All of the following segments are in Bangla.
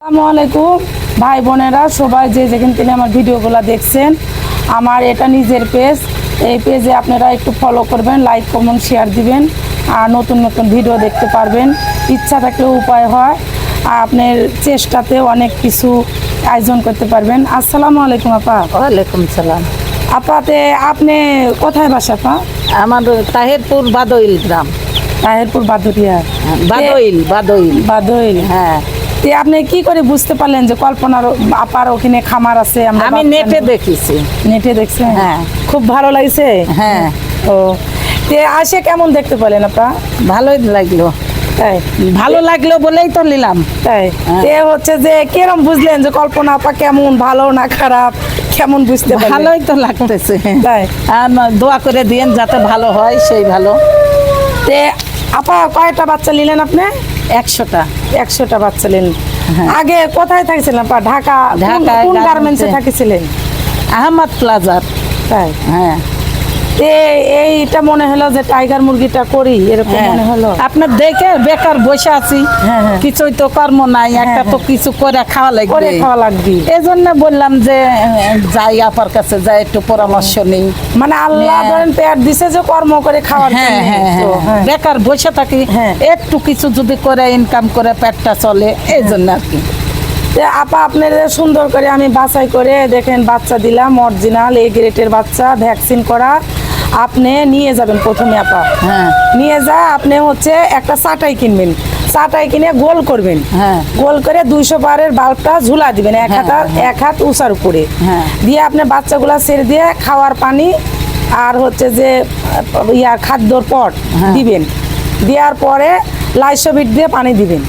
আসসালামু আলাইকুম ভাই বোনেরা সবাই যে যেখান থেকে আমার ভিডিওগুলো দেখছেন। আমার এটা নিজের পেজ, এই পেজে আপনারা একটু ফলো করবেন, লাইক কমেন্ট শেয়ার দিবেন আর নতুন নতুন ভিডিও দেখতে পারবেন। ইচ্ছা থাকলে উপায় হয়, আর আপনার চেষ্টাতে অনেক কিছু আয়োজন করতে পারবেন। আসসালামু আলাইকুম আপা। ওয়ালাইকুম সালাম। আপাতে আপনি কোথায় বাসা আপা? আমার তাহিরপুর বাদইল গ্রাম। তাহিরপুর বাদুরিয়া। বাদইল। হ্যাঁ, আপনি কি করে বুঝতে পারলেন যে কল্পনার আপার ওখানে খামার আছে? আমি নেটে দেখেছি। নেটে দেখছেন? হ্যাঁ। খুব ভালো লাগছে? হ্যাঁ। ও, তে আসে কেমন দেখতে পেলেন আপা? ভালোই লাগলো। তাই? ভালো লাগলো বলেই তো নিলাম। তাই? তে হচ্ছে যে কেরম বুঝলেন যে কল্পনা আপা কেমন, ভালো না খারাপ, কেমন বুঝতে পারলেন? ভালোই তো লাগতেছে। তাই? দোয়া করে দিয়েন যাতে ভালো হয়, সেই ভালো। তে আপা কয়টা বাচ্চা নিলেন আপনি? 100টা। 100টা বাচ্চা নিলেন। হ্যাঁ। আগে কোথায় থাকছিলেন আপা? ঢাকায় কোন গার্মেন্টসে থাকছিলেন? আহমদ প্লাজার। তাই? হ্যাঁ। এইটা মনে হলো যে টাইগার মুরগিটা করি, এরকম মনে হলো। আপনার দেখে বেকার বসে আছি, কিছুই তো কর্ম নাই, একটা তো কিছু করে খাওয়া লাগবে। এই জন্য বললাম যে যাই আপার কাছে, যাই একটু পরামর্শ নেই। মানে আল্লাহ ধরেন পেট দিছে যে কর্ম করে খাওয়ার জন্য। বেকার বসে থাকি, একটু কিছু যদি করে ইনকাম করে পেটটা চলে, এই জন্য আর কি। আপা আপনাদের সুন্দর করে আমি বাছাই করে দেখেন বাচ্চা দিলাম, অরিজিনাল এ গ্রেডের বাচ্চা, ভ্যাকসিন করা। আপনি নিয়ে যাবেন প্রথমে আপা। নিয়ে যা আপনি হচ্ছে একটা চাটাই কিনবেন, চাটাই কিনে গোল করবেন। গোল করে 200 বারের বাল্বটা ঝুলা দিবেন এক হাত উঁচার উপরে দিয়ে আপনি বাচ্চাগুলা ছেড়ে দিয়ে খাওয়ার পানি আর হচ্ছে যে খাদ্যর পট দিবেন। দেওয়ার পরে লাইসোভিট দিয়ে পানি দিবেন।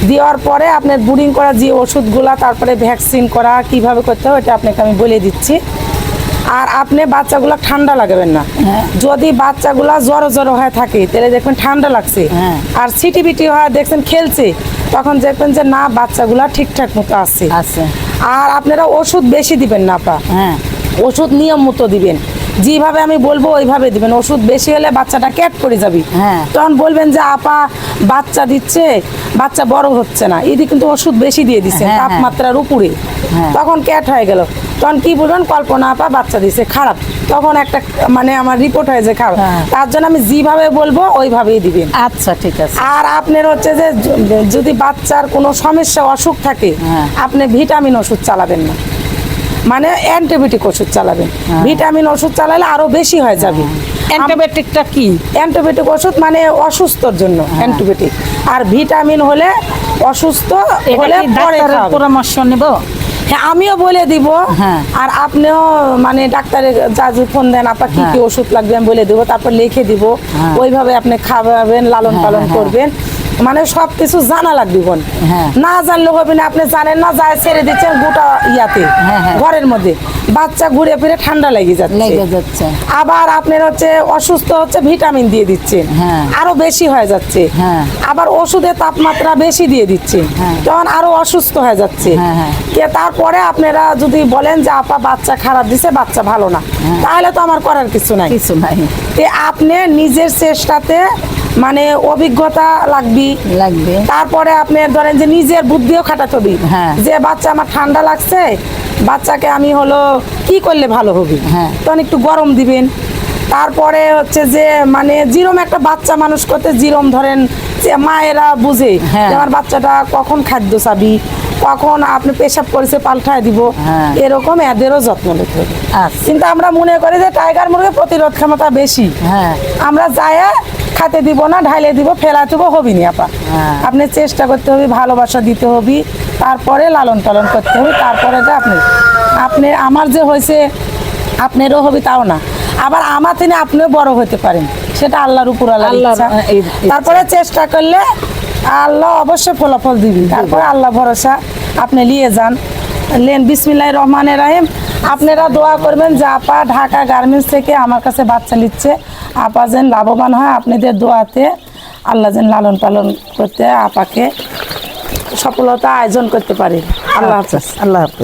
দেওয়ার পরে আপনার ব্রিডিং করা যে ওষুধগুলা, তারপরে ভ্যাকসিন করা কিভাবে করতে হয় ওটা আপনাকে আমি বলে দিচ্ছি। আর আপনি বাচ্চাগুলো ঠান্ডা লাগাবেন না। যদি বাচ্চাগুলা জ্বর হয়ে থাকে তাহলে দেখবেন ঠান্ডা লাগছে, আর সিটিবিটি হয় দেখছেন খেলছে, তখন দেখবেন যে না বাচ্চাগুলা ঠিকঠাক মতো আছে। আর আপনারা ওষুধ বেশি দিবেন না আপা, ওষুধ নিয়ম মতো দিবেন। যেভাবে আমি বলবো ওইভাবে দিবেন। ওষুধ বেশি হলে বাচ্চাটা ক্যাট করে যাবে, তখন বলবেন যে আপা বাচ্চা দিচ্ছে, বাচ্চা বড় হচ্ছে না, এদি কিন্তু ওষুধ বেশি দিয়ে দিচ্ছে তাপমাত্রার উপরে, তখন ক্যাট হয়ে গেল। তখন কি বলবেন কল্পনা আপা বাচ্চা দিচ্ছে খারাপ, তখন একটা মানে আমার রিপোর্ট হয় যে খারাপ। তার জন্য আমি যেভাবে বলবো ওইভাবেই দিবেন। আচ্ছা ঠিক আছে। আর আপনার হচ্ছে যে যদি বাচ্চার কোনো সমস্যা অসুখ থাকে, আপনি ভিটামিন ওষুধ চালাবেন না, মানে অ্যান্টিবায়োটিক ওষুধ চালাবেন। ভিটামিন ওষুধ চালালে আরো বেশি হয়ে যাবে। অ্যান্টিবায়োটিকটা কি? অ্যান্টিবায়োটিক ওষুধ মানে অসুস্থর জন্য অ্যান্টিবায়োটিক, আর ভিটামিন হলে অসুস্থ হলে পরে পরামর্শ নেব। হ্যাঁ, আমিও বলে দিব। আর আপনিও মানে ডাক্তারের যা ফোন দেন আপা কি কি ওষুধ লাগবে আমি বলে দিব, তারপর লিখে দিব। ওইভাবে আপনি খাওয়াবেন, লালন পালন করবেন, মানে সবকিছু জানা লাগবে বোন। না জানলে হবে না। আপনি জানেন না, যায় ছেড়ে দিচ্ছেন গোটা ইয়াতে ঘরের মধ্যে, বাচ্চা ঘুরে ফিরে ঠান্ডা লেগে যাচ্ছে। আবার আপনার হচ্ছে অসুস্থ হচ্ছে, ভিটামিন দিয়ে দিচ্ছেন, আরো বেশি হয়ে যাচ্ছে। আবার ওষুধের তাপমাত্রা বেশি দিয়ে দিচ্ছে, তখন আরো অসুস্থ হয়ে যাচ্ছে। তারপরে আপনারা যদি বলেন যে আপা বাচ্চা খারাপ দিছে, বাচ্চা ভালো না, তাহলে তো আমার করার কিছু নাই। আপনি নিজের চেষ্টাতে মানে অভিজ্ঞতা লাগবে। তারপরে আপনি ধরেন যে নিজের বুদ্ধিও খাটাতে হবে, যে বাচ্চা আমার ঠান্ডা লাগছে, বাচ্চাকে আমি হলো কি করলে ভালো হবে, তখন একটু গরম দিবেন। তারপরে হচ্ছে যে মানে যেরম একটা বাচ্চা মানুষ করতে যেরম ধরেন যে মায়েরা বুঝে আমার বাচ্চাটা কখন খাদ্য চাবি, কখন আপনি পেশাব করেছে পাল্টায় দিব, এরকম এদেরও যত্ন নিতে হবে। কিন্তু আমরা মনে করি যে টাইগার মুরগির প্রতিরোধ ক্ষমতা বেশি, আমরা যায় খাতে দিব না, ঢাইলে দিব, ফেলা দেবো, হবি নি আপা। আপনি চেষ্টা করতে হবে, ভালোবাসা দিতে হবে, তারপরে লালন পালন করতে হবে, তারপরে আপনি আমার যে হয়েছে আপনারও হবে তাও না, আবার আমার থেকে আপনিও বড় হতে পারেন, সেটা আল্লাহর উপর আল্লাহ। তারপরে চেষ্টা করলে আল্লাহ অবশ্যই ফলাফল দিবি। তারপরে আল্লাহ ভরসা, আপনি নিয়ে যান, লেন। বিসমিল্লাহির রহমানির রহিম। আপনারা দোয়া করবেন যে আপা ঢাকা গার্মেন্টস থেকে আমার কাছে বাচ্চা নিচ্ছে, আপা যেন লাভবান হয়। আপনাদের দোয়াতে আল্লাহ যেন লালন পালন করতে আপাকে সফলতা আয়োজন করতে পারে। আল্লাহ হাফেজ। আল্লাহ হাফেজ।